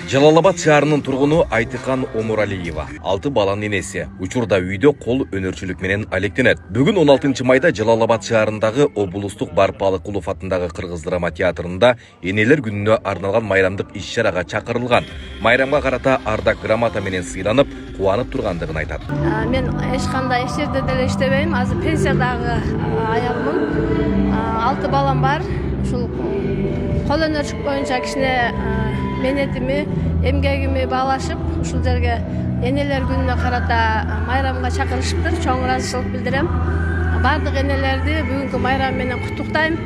Жалалабад шаарынын тургуну Айтыкан Омуралиева 6 баланын энеси. Учурда үйдө кол өнөрчүлүк менен алектенет. Бүгүн 16 майда Жалалабад шаарындагы облустук Барпалыкулов атындагы кыргыз драма театрында энелер күнүнө арналган майрамдык иш-чарага чакырылган. Майрамга карата ардак грамота менен сыйланып, кубанып тургандыгын айтат. Мен эч кандай иш жерде деле иштебейм. Азыр пенсиядагы аялмын. 6 балам бар. Ушул кол өнөрчүлүк боюнча кичине менетими, эмгегими баалашып, ушул жерге энелер күнүнө карата майрамга чакырышыптыр. Чоң ыраазычылык билдирем. Бардык энелерди бүгүнкү майрам менен куттуктайм.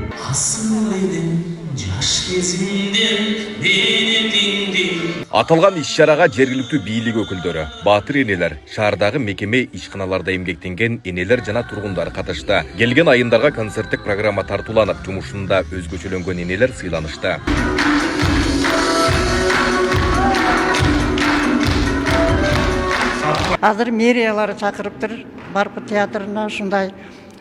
Аталган иш-чарага жергиликтүү бийлик өкүлдөрү, баатыр энелер, шаардагы мекеме ишканаларда эмгектенген энелер жана тургундар катышты. Келген айындарга концерттик программа тартууланып, жумушунда өзгөчөлөнгөн энелер сыйланышты. Азыр мэриялары чакырыптыр, Барпы театрына ушундай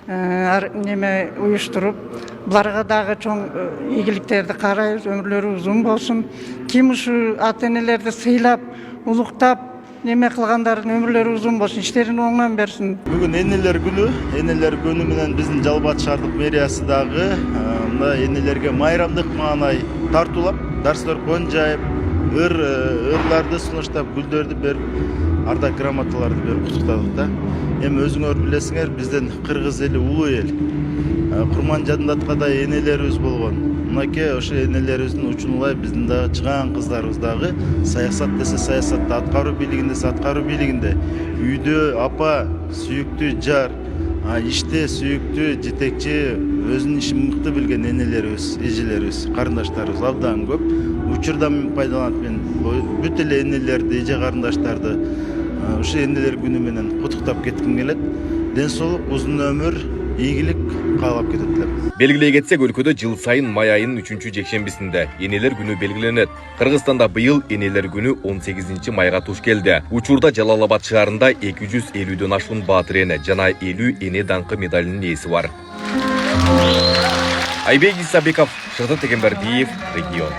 неме уюштуруп, буларга дагы чоң ийгиликтерди карайбыз, өмүрлөрү узун болсун. Ким ушу ата-энелерди сыйлап, улуктап, неме кылгандардын өмүрлөрү узун болсун, иштерин оңнон берсин. Бүгүн энелер күнү менен биздин Жалалабад шаардык мэриясы дагы мына энелерге майрамдык маанай тартуулап, дарстер кон жайып, ырларды сунуштап, гүлдөрдү берип, ардак грамоталарды берип куттуктадык да. Эми өзүңөр билесиңер, биздин кыргыз эли улуу эл. Курман жадындаткадай энелерибиз болгон. Мынакей ошо энелерибиздин учунулай биздин дагы чыган кыздарыбыз дагы саясат десе саясатта, аткаруу бийлигинде аткаруу бийлигинде, үйдө апа, сүйүктүү жар, иште сүйүктүү жетекчи, өзүнүн ишин мыкты билген энелерибиз, эжелерибиз, карындаштарыбыз абдан көп. Учурдан пайдаланып мен бүт эле энелерди, эже карындаштарды ушу энелер күнү менен куттуктап кетким келет. Ден соолук, узун өмүр, ийгилик каалап кетет элем. Белгилей кетсек, өлкөдө жыл сайын май айынын 3-жекшембисинде энелер күнү белгиленет. Кыргызстанда быйыл энелер күнү 18 майга туш келди. Учурда Жалалабад шаарында 250дөн ашуун баатыр эне жана 50 эне даңкы медалынын ээси бар. Айбек Исабеков, Шырдат Тегенбердиев, Регион.